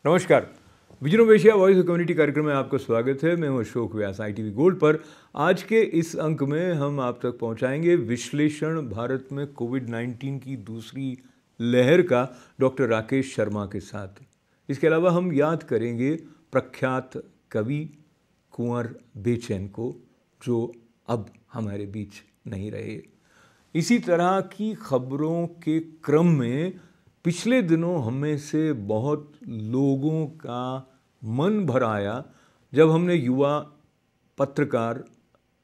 नमस्कार। Vision of Asia voice of community कार्यक्रम में आपका स्वागत है। मैं हूं अशोक व्यास, ITV गोल्ड पर। आज के इस अंक में हम आप तक पहुंचाएंगे विश्लेषण भारत में कोविड-19 की दूसरी लहर का डॉक्टर राकेश शर्मा के साथ। इसके अलावा हम याद करेंगे प्रख्यात कवि कुंवर बेचैन को, जो अब हमारे बीच नहीं रहे। इसी तरह की खबरों के क्रम में पिछले दिनों हमें से बहुत लोगों का मन भर आया जब हमने युवा पत्रकार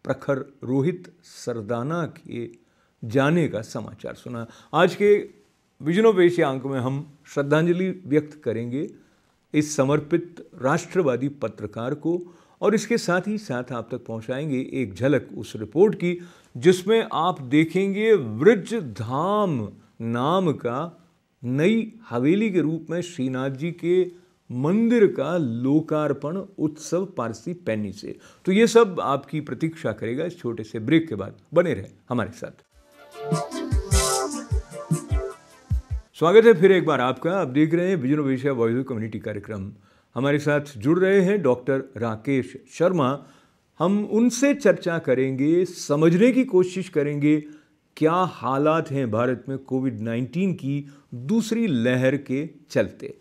प्रखर रोहित सरदाना के जाने का समाचार सुना। आज के विजन ऑफ एशिया अंक में हम श्रद्धांजलि व्यक्त करेंगे इस समर्पित राष्ट्रवादी पत्रकार को, और इसके साथ ही साथ आप तक पहुंचाएंगे एक झलक उस रिपोर्ट की जिसमें आप देखेंगे वृज धाम नाम का नई हवेली के रूप में श्रीनाथ जी के मंदिर का लोकार्पण उत्सव पारसी पैनी से। तो ये सब आपकी प्रतीक्षा करेगा इस छोटे से ब्रेक के बाद। बने रहे हमारे साथ। स्वागत है फिर एक बार आपका। आप देख रहे हैं vision of Asia voice of community कार्यक्रम। हमारे साथ जुड़ रहे हैं डॉक्टर राकेश शर्मा। हम उनसे चर्चा करेंगे, समझने की कोशिश करेंगे क्या हालात हैं भारत में कोविड-19 की दूसरी लहर के चलते।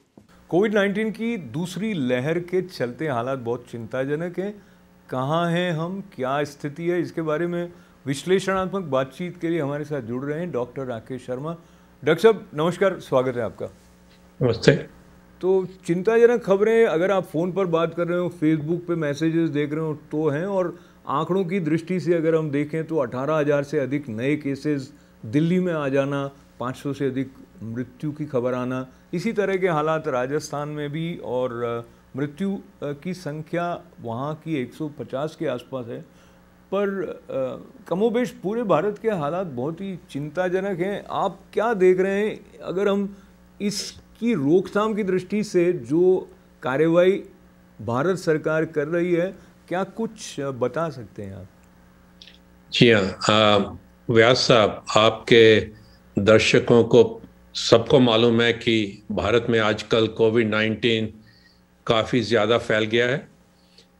कोविड-19 की दूसरी लहर के चलते हालात बहुत चिंताजनक हैं। कहाँ हैं हम, क्या स्थिति है, इसके बारे में विश्लेषणात्मक बातचीत के लिए हमारे साथ जुड़ रहे हैं डॉक्टर राकेश शर्मा। डॉक्टर साहब नमस्कार, स्वागत है आपका। नमस्ते। तो चिंताजनक खबरें, अगर आप फ़ोन पर बात कर रहे हो, फेसबुक पे मैसेजेस देख रहे हो तो हैं, और आंकड़ों की दृष्टि से अगर हम देखें तो 18,000 से अधिक नए केसेस दिल्ली में आ जाना, 500 से अधिक मृत्यु की खबर आना, इसी तरह के हालात राजस्थान में भी, और मृत्यु की संख्या वहाँ की 150 के आसपास है। पर कमोबेश पूरे भारत के हालात बहुत ही चिंताजनक हैं। आप क्या देख रहे हैं, अगर हम इसकी रोकथाम की दृष्टि से जो कार्रवाई भारत सरकार कर रही है, क्या कुछ बता सकते हैं आप? जी हाँ, व्यास साहब, आपके दर्शकों को सबको मालूम है कि भारत में आजकल कोविड-19 काफ़ी ज़्यादा फैल गया है,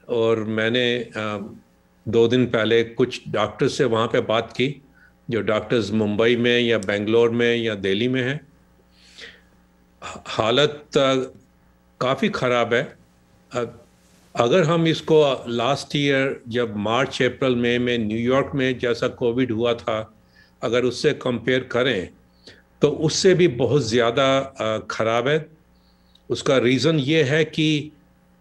और मैंने 2 दिन पहले कुछ डॉक्टर से वहाँ पे बात की, जो डॉक्टर्स मुंबई में या बेंगलोर में या दिल्ली में हैं। हालत काफ़ी ख़राब है। अगर हम इसको लास्ट ईयर जब मार्च अप्रैल मई में न्यूयॉर्क में जैसा कोविड हुआ था, अगर उससे कंपेयर करें तो उससे भी बहुत ज़्यादा ख़राब है। उसका रीज़न ये है कि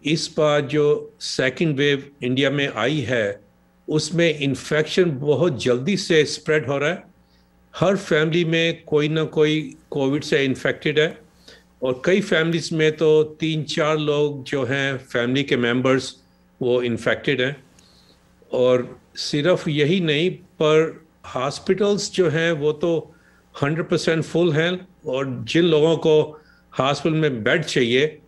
इस बार जो सेकंड वेव इंडिया में आई है उसमें इन्फेक्शन बहुत जल्दी से स्प्रेड हो रहा है। हर फैमिली में कोई ना कोई कोविड से इन्फेक्टेड है, और कई फैमिलीज में तो 3-4 लोग जो हैं फैमिली के मेंबर्स वो इन्फेक्टेड हैं। और सिर्फ यही नहीं, पर हॉस्पिटल्स जो हैं वो तो 100% फुल हैं, और जिन लोगों को हॉस्पिटल में बेड चाहिए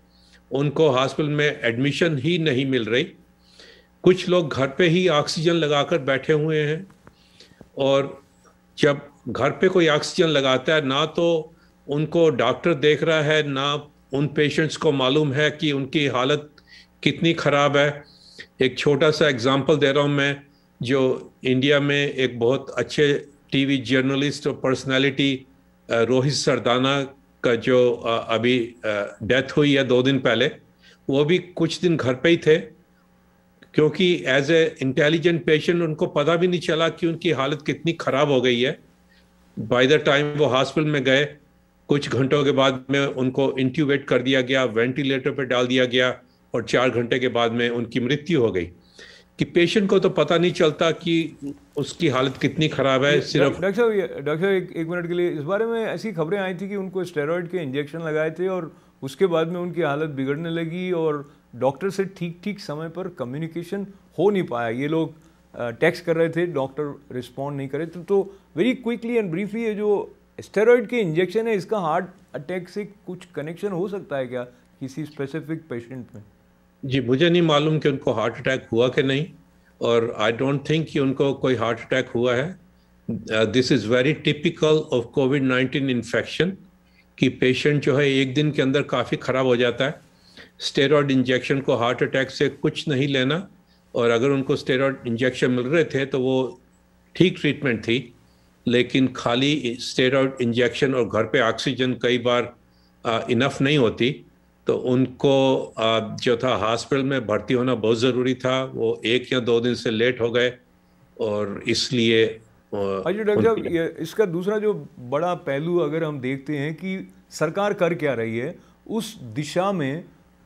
उनको हॉस्पिटल में एडमिशन ही नहीं मिल रही। कुछ लोग घर पे ही ऑक्सीजन लगाकर बैठे हुए हैं, और जब घर पे कोई ऑक्सीजन लगाता है ना तो उनको डॉक्टर देख रहा है, ना उन पेशेंट्स को मालूम है कि उनकी हालत कितनी ख़राब है। एक छोटा सा एग्जांपल दे रहा हूँ मैं, जो इंडिया में एक बहुत अच्छे टीवी जर्नलिस्ट और पर्सनालिटी रोहित सरदाना का जो अभी डेथ हुई है 2 दिन पहले, वो भी कुछ दिन घर पे ही थे, क्योंकि एज ए इंटेलिजेंट पेशेंट उनको पता भी नहीं चला कि उनकी हालत कितनी ख़राब हो गई है। बाय द टाइम वो हॉस्पिटल में गए, कुछ घंटों के बाद में उनको इंट्यूबेट कर दिया गया, वेंटिलेटर पर डाल दिया गया, और 4 घंटे के बाद में उनकी मृत्यु हो गई। कि पेशेंट को तो पता नहीं चलता कि उसकी हालत कितनी ख़राब है। सिर्फ डॉक्टर साहब एक मिनट के लिए, इस बारे में ऐसी खबरें आई थी कि उनको स्टेरॉइड के इंजेक्शन लगाए थे और उसके बाद में उनकी हालत बिगड़ने लगी, और डॉक्टर से ठीक समय पर कम्युनिकेशन हो नहीं पाया। ये लोग टेक्स्ट कर रहे थे, डॉक्टर रिस्पॉन्ड नहीं करे। तो वेरी क्विकली एंड ब्रीफली, ये जो स्टेरॉइड के इंजेक्शन है, इसका हार्ट अटैक से कुछ कनेक्शन हो सकता है क्या किसी स्पेसिफिक पेशेंट में? जी, मुझे नहीं मालूम कि उनको हार्ट अटैक हुआ कि नहीं, और आई डोंट थिंक कि उनको कोई हार्ट अटैक हुआ है। This is very typical of covid infection, कि पेशेंट जो है एक दिन के अंदर काफ़ी ख़राब हो जाता है। स्टेरॉयड इंजेक्शन को हार्ट अटैक से कुछ नहीं लेना, और अगर उनको स्टेरॉयड इंजेक्शन मिल रहे थे तो वो ठीक ट्रीटमेंट थी। लेकिन खाली स्टेरॉयड इंजेक्शन और घर पे ऑक्सीजन कई बार इनफ नहीं होती, तो उनको जो था हॉस्पिटल में भर्ती होना बहुत ज़रूरी था। वो 1 या 2 दिन से लेट हो गए, और इसलिए अच्छा डॉक्टर साहब, इसका दूसरा जो बड़ा पहलू अगर हम देखते हैं कि सरकार कर क्या रही है उस दिशा में,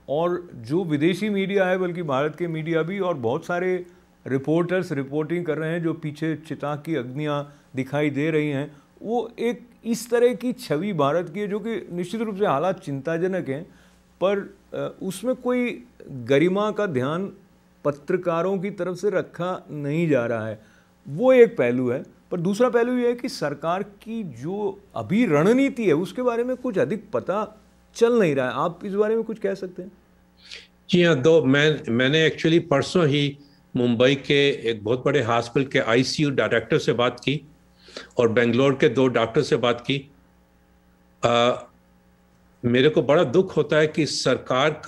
और जो विदेशी मीडिया है बल्कि भारत के मीडिया भी और बहुत सारे रिपोर्टर्स रिपोर्टिंग कर रहे हैं, जो पीछे चिता की अग्नियां दिखाई दे रही हैं, वो एक इस तरह की छवि भारत की है जो कि निश्चित रूप से हालात चिंताजनक हैं, पर उसमें कोई गरिमा का ध्यान पत्रकारों की तरफ से रखा नहीं जा रहा है। वो एक पहलू है, पर दूसरा पहलू ये है कि सरकार की जो अभी रणनीति है उसके बारे में कुछ अधिक पता चल नहीं रहा है। आप इस बारे में कुछ कह सकते हैं? जी हाँ, मैंने एक्चुअली परसों ही मुंबई के एक बहुत बड़े हॉस्पिटल के आईसीयू डायरेक्टर से बात की, और बेंगलोर के 2 डॉक्टर से बात की। मेरे को बड़ा दुख होता है कि सरकार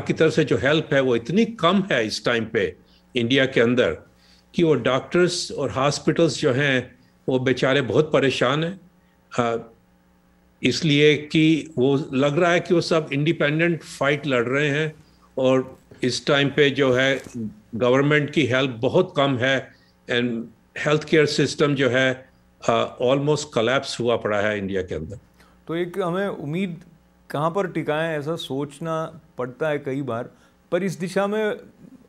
की तरफ से जो हेल्प है वो इतनी कम है इस टाइम पे इंडिया के अंदर, कि वो डॉक्टर्स और हॉस्पिटल्स जो हैं वो बेचारे बहुत परेशान हैं, इसलिए कि वो लग रहा है कि वो सब इंडिपेंडेंट फाइट लड़ रहे हैं, और इस टाइम पे जो है गवर्नमेंट की हेल्प बहुत कम है, एंड हेल्थ केयर सिस्टम जो है ऑलमोस्ट कोलैप्स हुआ पड़ा है इंडिया के अंदर। तो एक हमें उम्मीद कहाँ पर टिकाएं, ऐसा सोचना पड़ता है कई बार। पर इस दिशा में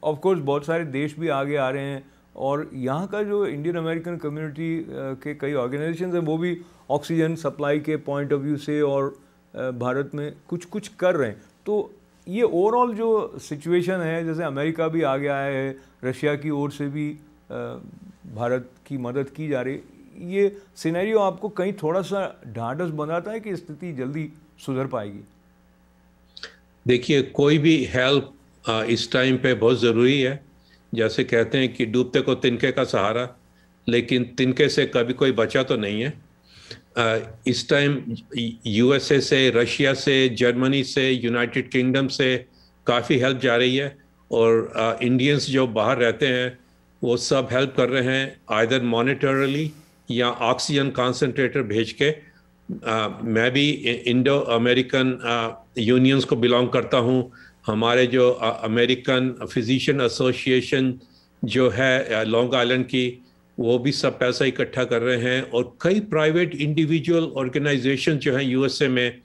ऑफ कोर्स बहुत सारे देश भी आगे आ रहे हैं, और यहाँ का जो इंडियन अमेरिकन कम्युनिटी के कई ऑर्गेनाइजेशन हैं वो भी ऑक्सीजन सप्लाई के पॉइंट ऑफ व्यू से और भारत में कुछ कुछ कर रहे हैं। तो ये ओवरऑल जो सिचुएशन है, जैसे अमेरिका भी आगे आया है, रशिया की ओर से भी भारत की मदद की जा रही, ये सिनेरियो आपको कहीं थोड़ा सा ढांढस बनाता है कि स्थिति जल्दी सुधर पाएगी? देखिए, कोई भी हेल्प इस टाइम पे बहुत ज़रूरी है। जैसे कहते हैं कि डूबते को तिनके का सहारा, लेकिन तिनके से कभी कोई बचा तो नहीं है। इस टाइम यूएसए से, रशिया से, जर्मनी से, यूनाइटेड किंगडम से काफ़ी हेल्प जा रही है, और इंडियंस जो बाहर रहते हैं वो सब हेल्प कर रहे हैं, आइदर मॉनेटरली या ऑक्सीजन कॉन्सेंट्रेटर भेज के। मैं भी इंडो अमेरिकन यूनियंस को बिलोंग करता हूँ। हमारे जो अमेरिकन फिजिशियन एसोसिएशन जो है लॉन्ग आइलैंड की, वो भी सब पैसा इकट्ठा कर रहे हैं, और कई प्राइवेट इंडिविजुअल ऑर्गेनाइजेशन जो हैं यूएसए में,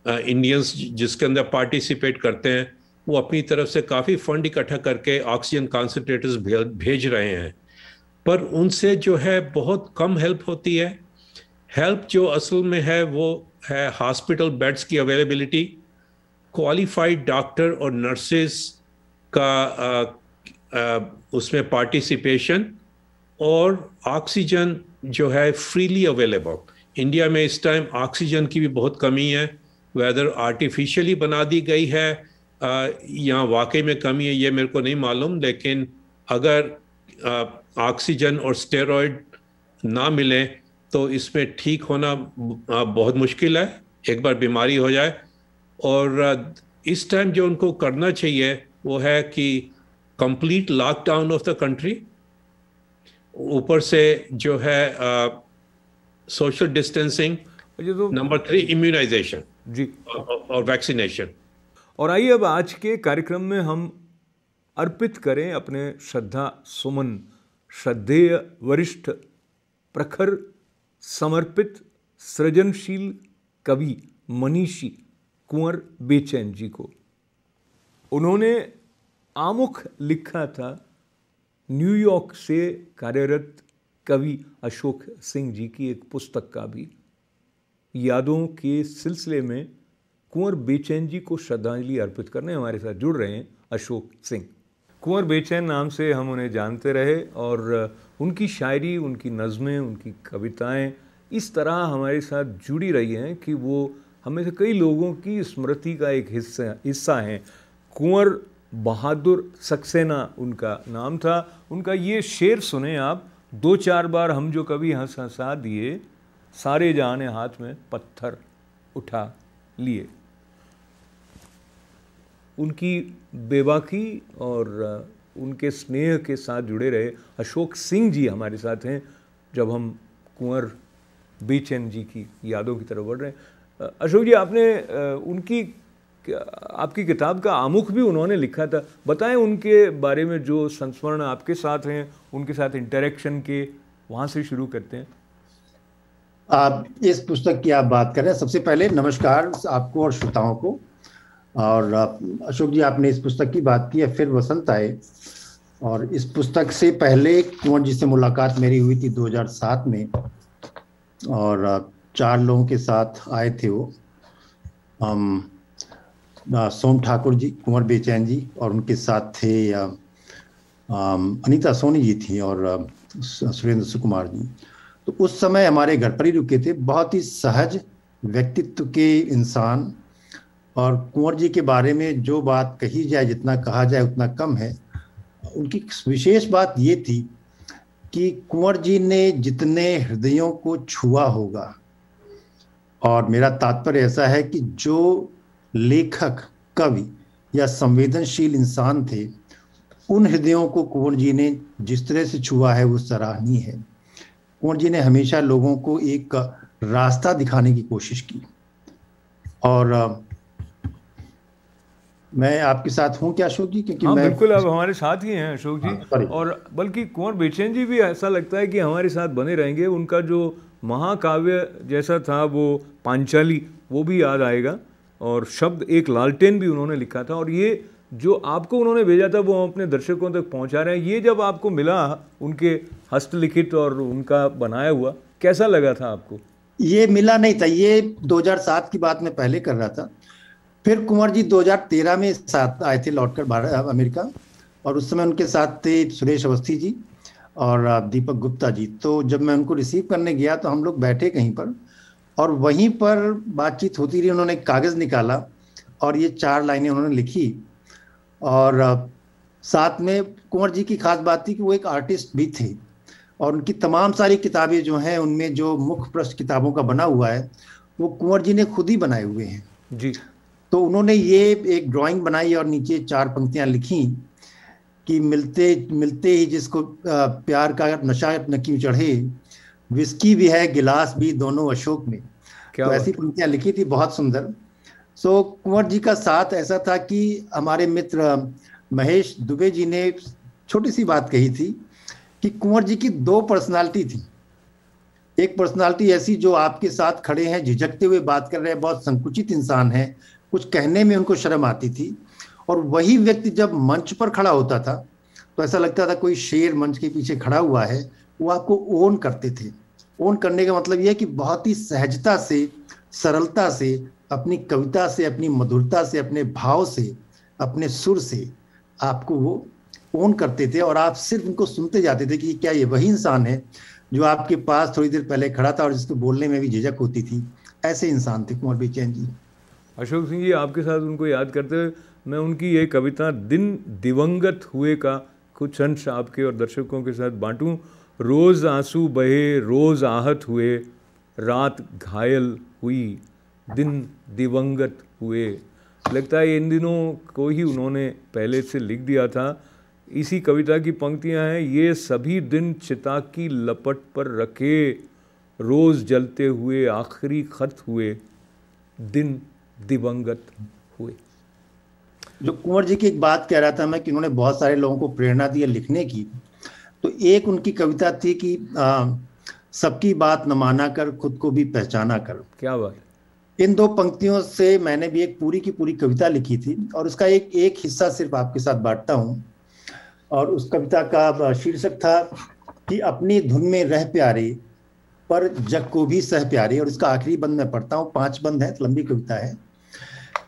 इंडियंस जिसके अंदर पार्टिसिपेट करते हैं, वो अपनी तरफ से काफ़ी फंड इकट्ठा करके ऑक्सीजन कॉन्सेंट्रेटर्स भेज रहे हैं। पर उनसे जो है बहुत कम हेल्प होती है। हेल्प जो असल में है वो है हॉस्पिटल बेड्स की अवेलेबिलिटी, क्वालिफाइड डॉक्टर और नर्सेस का उसमें पार्टिसिपेशन, और ऑक्सीजन जो है फ्रीली अवेलेबल। इंडिया में इस टाइम ऑक्सीजन की भी बहुत कमी है, वेदर आर्टिफिशियली बना दी गई है या वाकई में कमी है ये मेरे को नहीं मालूम, लेकिन अगर ऑक्सीजन और स्टेरॉयड ना मिले तो इसमें ठीक होना बहुत मुश्किल है, एक बार बीमारी हो जाए। और इस टाइम जो उनको करना चाहिए वो है कि complete lockdown of the country, ऊपर से जो है सोशल डिस्टेंसिंग, नंबर 3 इम्यूनाइजेशन जी और वैक्सीनेशन। और आइए अब आज के कार्यक्रम में हम अर्पित करें अपने श्रद्धा सुमन श्रद्धेय वरिष्ठ प्रखर समर्पित सृजनशील कवि मनीषी कुंवर बेचैन जी को। उन्होंने आमुख लिखा था न्यूयॉर्क से कार्यरत कवि अशोक सिंह जी की एक पुस्तक का भी। यादों के सिलसिले में कुंवर बेचैन जी को श्रद्धांजलि अर्पित करने हमारे साथ जुड़ रहे हैं अशोक सिंह। कुंवर बेचैन नाम से हम उन्हें जानते रहे, और उनकी शायरी, उनकी नज़में, उनकी कविताएं इस तरह हमारे साथ जुड़ी रही हैं कि वो हमें से कई लोगों की स्मृति का एक हिस्सा हैं। कुंवर बहादुर सक्सेना उनका नाम था। उनका ये शेर सुने आप, 2-4 बार हम जो कभी हंस हंसा दिए, सारे जहां ने हाथ में पत्थर उठा लिए। उनकी बेबाकी और उनके स्नेह के साथ जुड़े रहे अशोक सिंह जी हमारे साथ हैं जब हम कुंवर बेचैन जी की यादों की तरफ बढ़ रहे हैं। अशोक जी, आपने उनकी आपकी किताब का आमुख भी उन्होंने लिखा था, बताएं उनके बारे में जो संस्मरण आपके साथ हैं, उनके साथ इंटरेक्शन के, वहाँ से शुरू करते हैं। आप इस पुस्तक की आप बात कर रहे हैं। सबसे पहले नमस्कार आपको और श्रोताओं को। और अशोक जी, आपने इस पुस्तक की बात की है, फिर वसंत आए, और इस पुस्तक से पहले कुंवर जी से मुलाकात मेरी हुई थी 2007 में, और 4 लोगों के साथ आए थे वो। हम सोम ठाकुर जी, कुंवर बेचैन जी, और उनके साथ थे अनीता सोनी जी थी और सुरेंद्र सुकुमार जी। तो उस समय हमारे घर पर ही रुके थे। बहुत ही सहज व्यक्तित्व के इंसान, और कुंवर जी के बारे में जो बात कही जाए, जितना कहा जाए उतना कम है। उनकी विशेष बात ये थी कि कुंवर जी ने जितने हृदयों को छुआ होगा, और मेरा तात्पर्य ऐसा है कि जो लेखक, कवि या संवेदनशील इंसान थे, उन हृदयों को कुंवर जी ने जिस तरह से छुआ है वो सराहनीय है। कुंवर जी ने हमेशा लोगों को एक रास्ता दिखाने की कोशिश की। और मैं आपके साथ हूं क्या अशोक जी? क्योंकि हाँ, मैं बिल्कुल, आप हमारे साथ ही हैं अशोक जी। और बल्कि कुंवर बेचैन जी भी ऐसा लगता है कि हमारे साथ बने रहेंगे। उनका जो महाकाव्य जैसा था वो पांचाली, वो भी याद आएगा, और शब्द एक लालटेन भी उन्होंने लिखा था। और ये जो आपको उन्होंने भेजा था वो हम अपने दर्शकों तक पहुंचा रहे हैं। ये जब आपको मिला उनके हस्तलिखित और उनका बनाया हुआ, कैसा लगा था आपको? ये मिला नहीं था, ये 2007 की बात मैं पहले कर रहा था। फिर कुंवर जी 2013 में साथ आए थे लौटकर भारत अमेरिका, और उस समय उनके साथ थे सुरेश अवस्थी जी और दीपक गुप्ता जी। तो जब मैं उनको रिसीव करने गया तो हम लोग बैठे कहीं पर, और वहीं पर बातचीत होती रही। उन्होंने एक कागज़ निकाला और ये 4 लाइनें उन्होंने लिखी। और साथ में कुंवर जी की खास बात थी कि वो एक आर्टिस्ट भी थे, और उनकी तमाम सारी किताबें जो हैं, उनमें जो मुख्य पृष्ठ किताबों का बना हुआ है वो कुंवर जी ने खुद ही बनाए हुए हैं जी। तो उन्होंने ये एक ड्राइंग बनाई और नीचे 4 पंक्तियां लिखी कि मिलते मिलते ही जिसको प्यार का नशा न क्यों चढ़े, विस्की भी है गिलास भी दोनों अशोक में। तो ऐसी पंक्तियां लिखी थी, बहुत सुंदर। सो कुंवर जी का साथ ऐसा था कि हमारे मित्र महेश दुबे जी ने छोटी सी बात कही थी कि कुंवर जी की 2 पर्सनालिटी थी। एक पर्सनालिटी ऐसी जो आपके साथ खड़े हैं, झिझकते हुए बात कर रहे हैं, बहुत संकुचित इंसान है, कुछ कहने में उनको शर्म आती थी। और वही व्यक्ति जब मंच पर खड़ा होता था तो ऐसा लगता था कोई शेर मंच के पीछे खड़ा हुआ है। वो आपको ओन करते थे। ओन करने का मतलब यह कि बहुत ही सहजता से, सरलता से, अपनी कविता से, अपनी मधुरता से, अपने भाव से, अपने सुर से आपको वो ओन करते थे, और आप सिर्फ उनको सुनते जाते थे कि क्या ये वही इंसान है जो आपके पास थोड़ी देर पहले खड़ा था और जिसको बोलने में भी झिझक होती थी। ऐसे इंसान थे कुंवर बेचैन जी। अशोक सिंह जी, आपके साथ उनको याद करते हुए मैं उनकी ये कविता दिन दिवंगत हुए का कुछ अंश आपके और दर्शकों के साथ बांटूं। रोज़ आंसू बहे, रोज़ आहत हुए, रात घायल हुई, दिन दिवंगत हुए। लगता है इन दिनों को ही उन्होंने पहले से लिख दिया था। इसी कविता की पंक्तियां हैं, ये सभी दिन चिता की लपट पर रखे, रोज़ जलते हुए आखिरी खत हुए, दिन दिवंगत हुए। जो कुंवर जी की एक बात कह रहा था मैं कि उन्होंने बहुत सारे लोगों को प्रेरणा दी है लिखने की। तो एक उनकी कविता थी कि सबकी बात न माना कर, खुद को भी पहचाना कर। क्या बात। इन 2 पंक्तियों से मैंने भी एक पूरी की पूरी कविता लिखी थी, और उसका एक हिस्सा सिर्फ आपके साथ बांटता हूँ। और उस कविता का शीर्षक था कि अपनी धुन में रह प्यारे, पर जग को भी सह प्यारे। और इसका आखिरी बंद मैं पढ़ता हूँ, 5 बंद है, लंबी कविता है।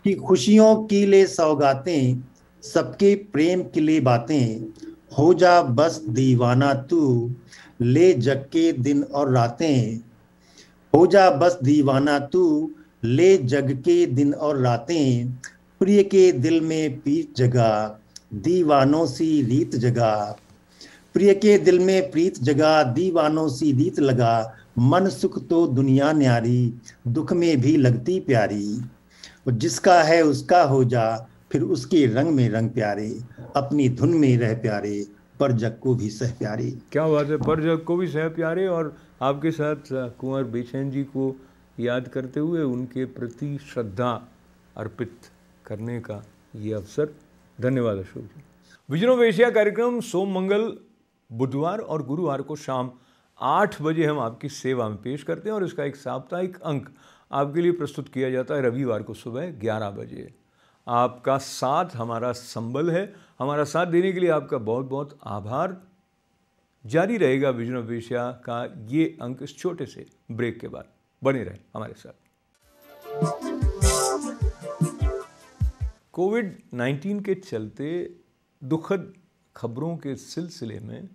कि खुशियों की ले सौगातें, सबके प्रेम की ले बातें, हो जा बस दीवाना तू, ले जग के दिन और रातें। हो जा बस दीवाना तू, ले जग के दिन और रातें। प्रिय के दिल में प्रीत जगा, दीवानों सी रीत जगा। प्रिय के दिल में प्रीत जगा, दीवानों सी रीत लगा। मन सुख तो दुनिया न्यारी, दुख में भी लगती प्यारी। और जिसका है उसका हो जा, फिर उसके रंग में रंग प्यारे, अपनी धुन में रह प्यारे, पर जग को भी सह प्यारे। क्या बात है, पर जग को भी सह प्यारे। और आपके साथ कुंवर बेचैन जी को याद करते हुए उनके प्रति श्रद्धा अर्पित करने का ये अवसर। धन्यवाद अशोक जी। विजन ऑफ एशिया कार्यक्रम सोम, मंगल, बुधवार और गुरुवार को शाम 8 बजे हम आपकी सेवा में पेश करते हैं और इसका एक साप्ताहिक अंक आपके लिए प्रस्तुत किया जाता है रविवार को सुबह 11 बजे। आपका साथ हमारा संबल है। हमारा साथ देने के लिए आपका बहुत बहुत आभार। जारी रहेगा विजन ऑफ एशिया का ये अंक इस छोटे से ब्रेक के बाद। बने रहें हमारे साथ। कोविड-19 के चलते दुखद खबरों के सिलसिले में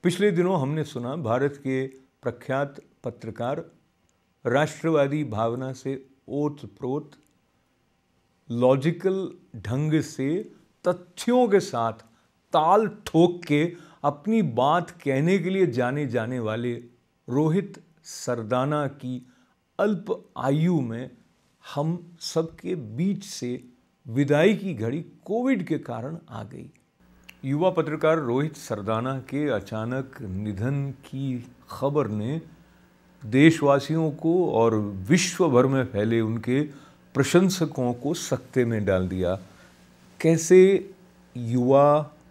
पिछले दिनों हमने सुना भारत के प्रख्यात पत्रकार, राष्ट्रवादी भावना से ओतप्रोत, लॉजिकल ढंग से तथ्यों के साथ ताल ठोक के अपनी बात कहने के लिए जाने जाने वाले रोहित सरदाना की अल्प आयु में हम सबके बीच से विदाई की घड़ी कोविड के कारण आ गई। युवा पत्रकार रोहित सरदाना के अचानक निधन की खबर ने देशवासियों को और विश्व भर में फैले उनके प्रशंसकों को सकते में डाल दिया। कैसे युवा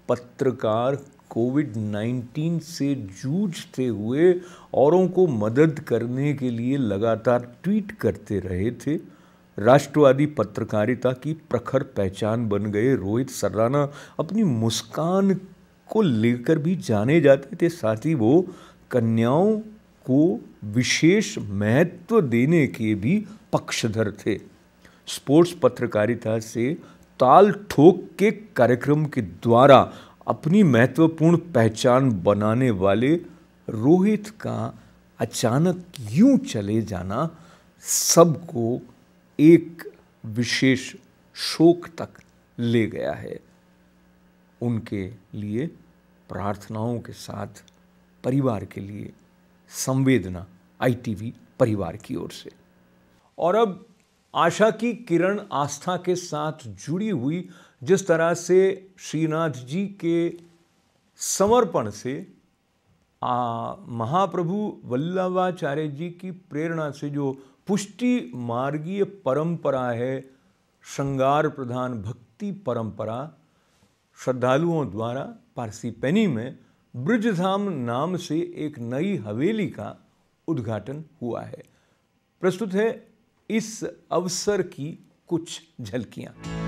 पत्रकार कोविड-19 से जूझते हुए औरों को मदद करने के लिए लगातार ट्वीट करते रहे थे। राष्ट्रवादी पत्रकारिता की प्रखर पहचान बन गए रोहित सरदाना अपनी मुस्कान को लेकर भी जाने जाते थे। साथ ही वो कन्याओं को विशेष महत्व देने के भी पक्षधर थे। स्पोर्ट्स पत्रकारिता से ताल ठोक के कार्यक्रम के द्वारा अपनी महत्वपूर्ण पहचान बनाने वाले रोहित का अचानक यूं चले जाना सबको एक विशेष शोक तक ले गया है। उनके लिए प्रार्थनाओं के साथ परिवार के लिए संवेदना ITV परिवार की ओर से। और अब आशा की किरण आस्था के साथ जुड़ी हुई, जिस तरह से श्रीनाथ जी के समर्पण से महाप्रभु वल्लभाचार्य जी की प्रेरणा से जो पुष्टि मार्गीय परंपरा है, श्रृंगार प्रधान भक्ति परंपरा, श्रद्धालुओं द्वारा पारसीपैनी में ब्रजधाम नाम से एक नई हवेली का उद्घाटन हुआ है। प्रस्तुत है इस अवसर की कुछ झलकियां।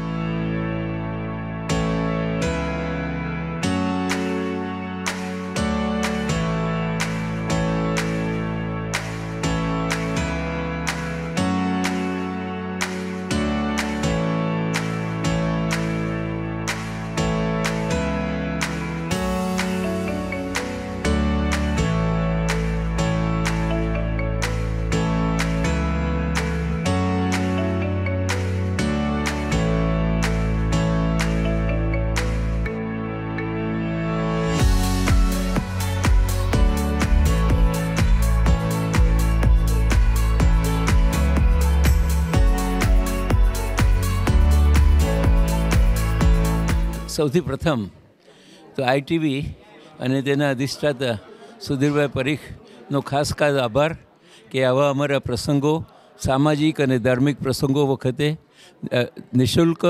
સૌથી પ્રથમ તો ITV અને તેના અધિષ્ઠાતા સુધીરભાઈ પરીખનો ખાસ આભાર કે આવા અમારા પ્રસંગો, સામાજિક અને ધાર્મિક પ્રસંગો વખતે નિઃશુલ્ક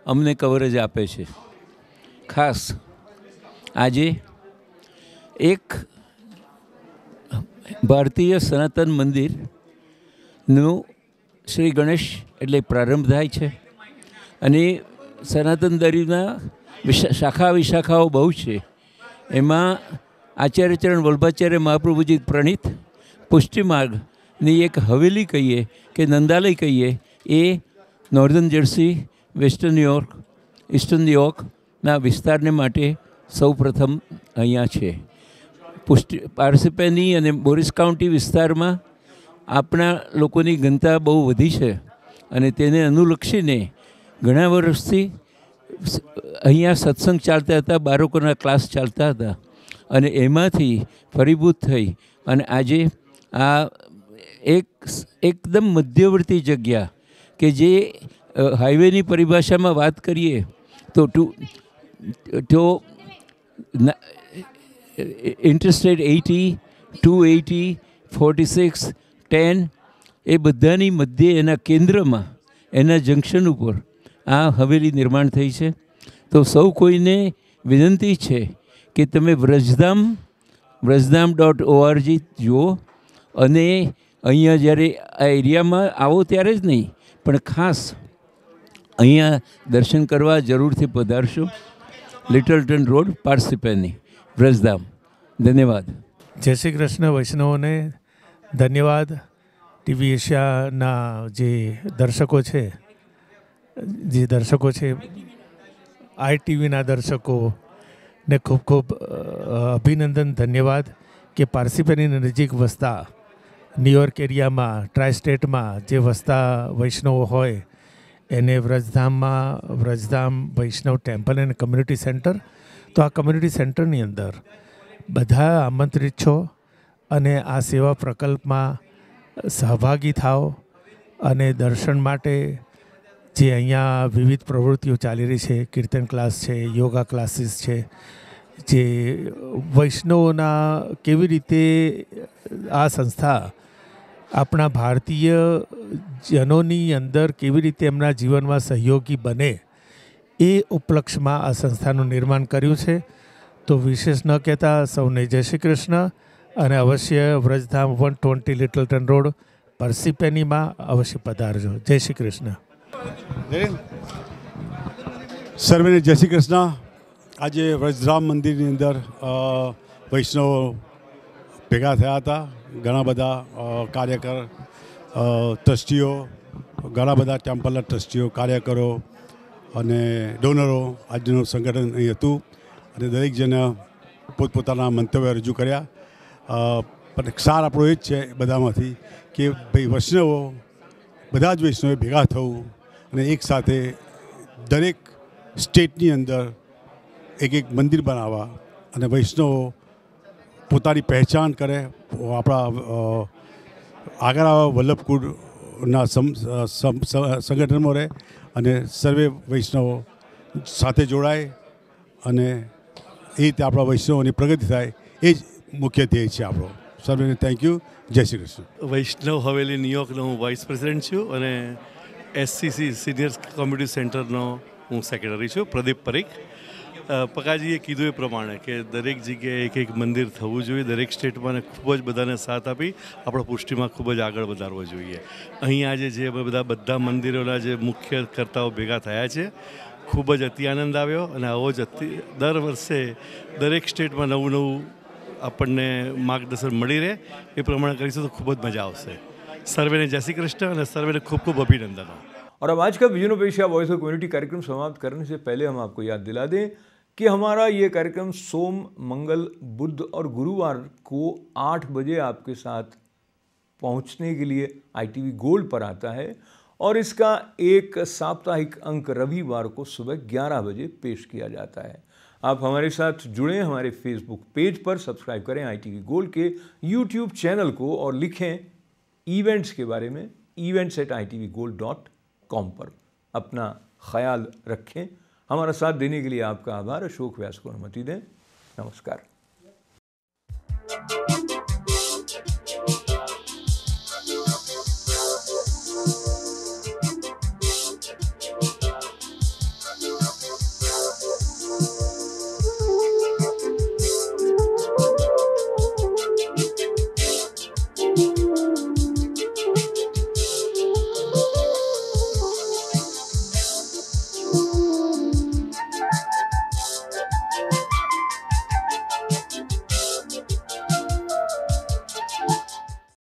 અમને કવરેજ આપે છે. ખાસ આજે એક ભારતીય સનાતન મંદિરનું શ્રી ગણેશ એટલે પ્રારંભ થાય છે અને સનાતન ધર્મના શાખા વિશાખાઓ બહુ છે. એમાં આચાર્યચરણ વલ્લભાચાર્ય મહાપ્રભુજી પ્રણીત પુષ્ટિ માર્ગની એક હવેલી કહીએ કે નંદાલય કહીએ, એ northern Jersey, western New York, eastern ન્યુયોર્કના વિસ્તારને માટે સૌ પ્રથમ અહીંયા છે. પારસીપેની અને બોરિસ કાઉન્ટી વિસ્તારમાં આપણા લોકોની ઘનતા બહુ વધી છે અને તેને અનુલક્ષીને ઘણા વર્ષથી અહીંયા સત્સંગ ચાલતા હતા, બાળકોના ક્લાસ ચાલતા હતા અને એમાંથી ફરીભૂત થઈ અને આજે આ એકદમ મધ્યવર્તી જગ્યા કે જે હાઈવેની પરિભાષામાં વાત કરીએ તો ઇન્ટરસ્ટેટ 80, 280, 46, 10 એ બધાની મધ્યે એના કેન્દ્રમાં એના જંકશન ઉપર આ હવેલી નિર્માણ થઈ છે. તો સૌ કોઈને વિનંતી છે કે તમે વ્રજધામ.org જુઓ અને અહીંયા જ્યારે આ એરિયામાં આવો ત્યારે જ નહીં પણ ખાસ અહીંયા દર્શન કરવા જરૂરથી પધારશો. લિટલટન રોડ, પારસીપેની, વ્રજધામ. ધન્યવાદ. જય શ્રી કૃષ્ણ વૈષ્ણવોને ધન્યવાદ. ટીવી એશિયાના જે દર્શકો છે આઈટીવીના દર્શકોને ખૂબ ખૂબ અભિનંદન, ધન્યવાદ કે પારસીપેની નજીક વસતા ન્યુયોર્ક એરિયામાં, ટ્રાય સ્ટેટમાં જે વસતા વૈષ્ણવો હોય એને વ્રજધામ વૈષ્ણવ ટેમ્પલ એન્ડ કમ્યુનિટી સેન્ટર. તો આ કમ્યુનિટી સેન્ટરની અંદર બધા આમંત્રિત છો અને આ સેવા પ્રકલ્પમાં સહભાગી થાઓ અને દર્શન માટે જે અહીંયા વિવિધ પ્રવૃત્તિઓ ચાલી રહી છે, કીર્તન ક્લાસ છે, યોગા ક્લાસીસ છે, જે વૈષ્ણવોના કેવી રીતે આ સંસ્થા આપણા ભારતીય જનોની અંદર કેવી રીતે એમના જીવનમાં સહયોગી બને એ ઉપલક્ષમાં આ સંસ્થાનું નિર્માણ કર્યું છે. તો વિશેષ ન કહેતા સૌને જય શ્રી કૃષ્ણ અને અવશ્ય વ્રજધામ 120 લિટલટન રોડ પારસીપેનીમાં અવશ્ય પધારજો. જય શ્રી કૃષ્ણ. સર્વેને જય શ્રી કૃષ્ણ. આજે વ્રજધામ મંદિરની અંદર વૈષ્ણવો ભેગા થયા હતા. ઘણા બધા કાર્યકર, ટ્રસ્ટીઓ, ઘણા બધા ટેમ્પલના ટ્રસ્ટીઓ, કાર્યકરો અને ડોનરો આજનું સંગઠન અહીં હતું અને દરેક જણે પોતપોતાના મંતવ્ય રજૂ કર્યા. પણ સાર આપણો એ જ છે બધામાંથી કે ભાઈ વૈષ્ણવો, બધા જ વૈષ્ણવે ભેગા થવું અને એકસાથે દરેક સ્ટેટની અંદર એક મંદિર બનાવવા અને વૈષ્ણવો પોતાની પહેચાન કરે, આપણા આગળ આવા વલ્લભકુળના સંગઠનમાં રહે અને સર્વે વૈષ્ણવો સાથે જોડાય અને એ રીતે આપણા વૈષ્ણવોની પ્રગતિ થાય, એ જ મુખ્ય ધ્યેય છે આપણો. સર્વેને થેન્ક યુ. જય શ્રી કૃષ્ણ. વૈષ્ણવ હવેલી ન્યુયોર્કનો હું વાઇસ પ્રેસિડેન્ટ છું અને SCC સિનિયર કોમ્યુનિટી સેન્ટરનો હું સેક્રેટરી છું, પ્રદીપ પરીખ. પકાજીએ કીધું એ પ્રમાણે કે દરેક જગ્યાએ એક મંદિર થવું જોઈએ, દરેક સ્ટેટમાં ખૂબ જ બધાને સાથ આપી આપણા પુષ્ટિમાં ખૂબ જ આગળ વધારવો જોઈએ. અહીં આજે જે બધા મંદિરોના જે મુખ્ય કર્તાઓ ભેગા થયા છે, ખૂબ જ અતિ આનંદ આવ્યો અને આવો જ દર વર્ષે દરેક સ્ટેટમાં નવું આપણને માર્ગદર્શન મળી રહે એ પ્રમાણે કરીશું તો ખૂબ જ મજા આવશે. સર્વેને જય શ્રી કૃષ્ણ અને સર્વેને ખૂબ ખૂબ अभिनंदन. और अब आज का vision of Asia voice of community कार्यक्रम समाप्त करने से पहले हम आपको याद दिला दें कि हमारा ये कार्यक्रम सोम, मंगल, बुध और गुरुवार को 8 बजे आपके साथ पहुंचने के लिए ITV गोल्ड पर आता है और इसका एक साप्ताहिक अंक रविवार को सुबह 11 बजे पेश किया जाता है. आप हमारे साथ जुड़ें, हमारे फेसबुक पेज पर सब्सक्राइब करें ITV गोल्ड के यूट्यूब चैनल को और लिखें इवेंट्स के बारे में events@itvgold.com पर. अपना ख्याल रखें. हमारा साथ देने के लिए आपका आभार. अशोक व्यास को अनुमति दें. नमस्कार.